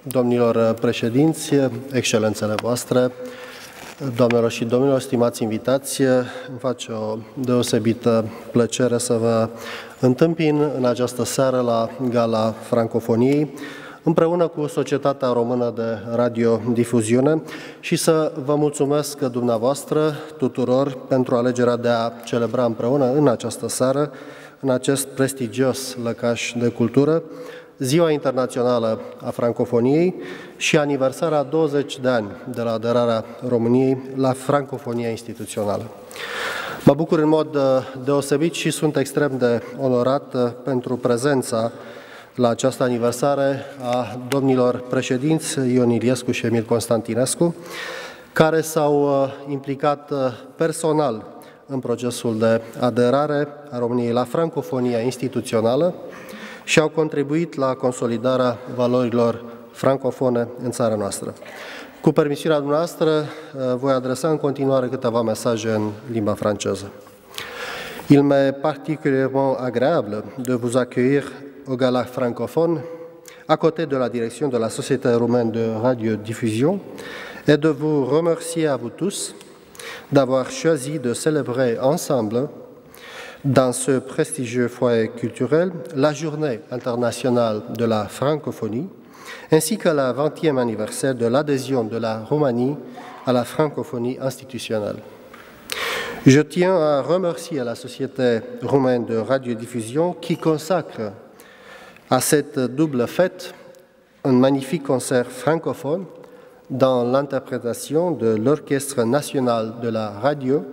domnilor președinți, excelențele voastre, doamnelor și domnilor, stimați invitați, îmi face o deosebită plăcere să vă întâmpin în această seară la Gala Francofoniei, împreună cu Societatea Română de Radiodifuziune și să vă mulțumesc dumneavoastră tuturor pentru alegerea de a celebra împreună în această seară, în acest prestigios lăcaș de cultură, Ziua Internațională a Francofoniei și aniversarea 20 de ani de la aderarea României la francofonia instituțională. Mă bucur în mod deosebit și sunt extrem de onorat pentru prezența la această aniversare a domnilor președinți Ion Iliescu și Emil Constantinescu, care s-au implicat personal în procesul de aderare a României la francofonia instituțională și au contribuit la consolidarea valorilor francofone în țara noastră. Cu permisiunea dumneavoastră, voi adresa în continuare câteva mesaje în limba franceză. Il m'est particulièrement agréable de vous accueillir au Gala francophone, à côté de la direction de la Société roumaine de radiodiffusion, et de vous remercier à vous tous d'avoir choisi de célébrer ensemble, dans ce prestigieux foyer culturel, la Journée internationale de la francophonie, ainsi que la 20e anniversaire de l'adhésion de la Roumanie à la francophonie institutionnelle. Je tiens à remercier la Société roumaine de radiodiffusion qui consacre à cette double fête un magnifique concert francophone dans l'interprétation de l'Orchestre national de la radio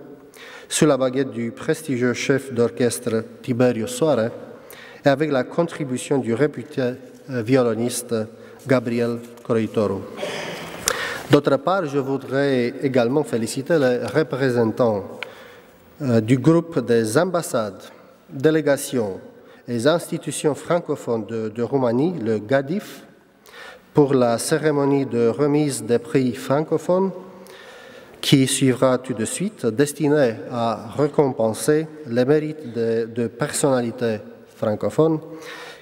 sous la baguette du prestigieux chef d'orchestre Tiberio Soare et avec la contribution du réputé violoniste Gabriel Croitoru. D'autre part, je voudrais également féliciter les représentants du groupe des ambassades, délégations et institutions francophones de Roumanie, le GADIF, pour la cérémonie de remise des prix francophones qui suivra tout de suite, destinée à récompenser les mérites de personnalités francophones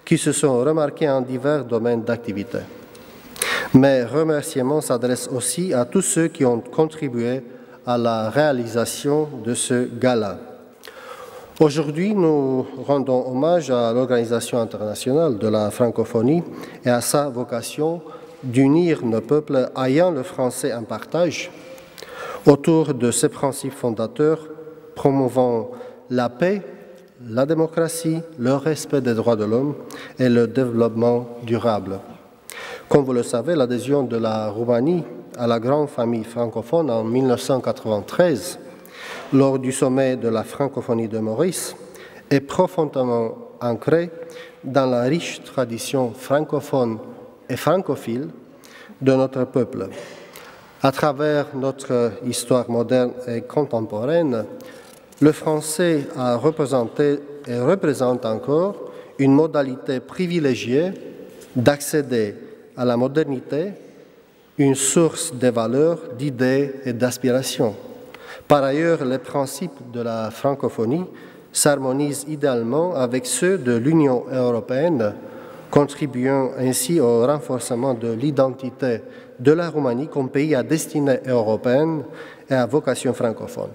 qui se sont remarquées en divers domaines d'activité. Mes remerciements s'adressent aussi à tous ceux qui ont contribué à la réalisation de ce gala. Aujourd'hui, nous rendons hommage à l'Organisation internationale de la francophonie et à sa vocation d'unir nos peuples ayant le français en partage autour de ses principes fondateurs, promouvant la paix, la démocratie, le respect des droits de l'homme et le développement durable. Comme vous le savez, l'adhésion de la Roumanie à la grande famille francophone en 1993, lors du sommet de la francophonie de Maurice, est profondément ancrée dans la riche tradition francophone et francophile de notre peuple. À travers notre histoire moderne et contemporaine, le français a représenté et représente encore une modalité privilégiée d'accéder à la modernité, une source de valeurs, d'idées et d'aspirations. Par ailleurs, les principes de la francophonie s'harmonisent idéalement avec ceux de l'Union européenne, contribuant ainsi au renforcement de l'identité de la Roumanie comme pays à destinée européenne et à vocation francophone.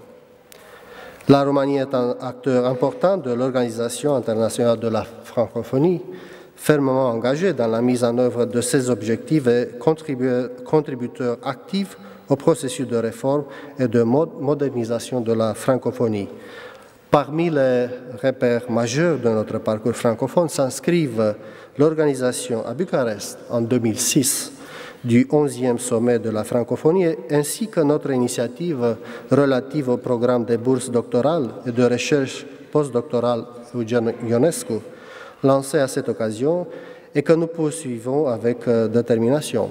La Roumanie est un acteur important de l'Organisation internationale de la francophonie, fermement engagé dans la mise en œuvre de ses objectifs et contributeur actif au processus de réforme et de modernisation de la francophonie. Parmi les repères majeurs de notre parcours francophone s'inscrivent l'organisation à Bucarest en 2006 du 11e sommet de la francophonie ainsi que notre initiative relative au programme des bourses doctorales et de recherche postdoctorale Eugen Ionescu, lancé à cette occasion et que nous poursuivons avec détermination.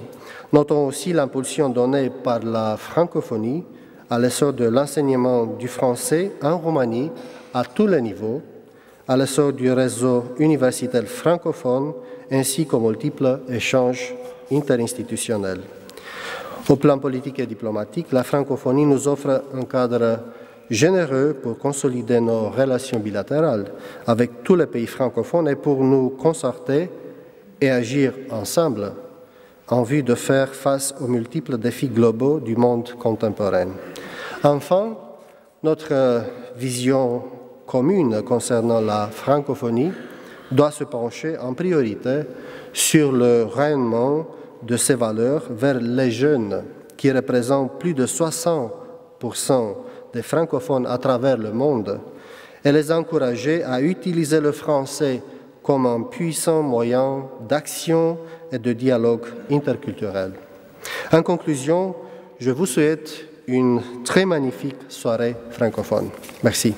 Notons aussi l'impulsion donnée par la francophonie à l'essor de l'enseignement du français en Roumanie à tous les niveaux, à l'essor du réseau universitaire francophone ainsi qu'aux multiples échanges interinstitutionnels. Au plan politique et diplomatique, la francophonie nous offre un cadre généreux pour consolider nos relations bilatérales avec tous les pays francophones et pour nous concerter et agir ensemble en vue de faire face aux multiples défis globaux du monde contemporain. Enfin, notre vision commune concernant la francophonie doit se pencher en priorité sur le rayonnement de ces valeurs vers les jeunes qui représentent plus de 60% des francophones à travers le monde et les encourager à utiliser le français comme un puissant moyen d'action et de dialogue interculturel. En conclusion, je vous souhaite une très magnifique soirée francophone. Merci.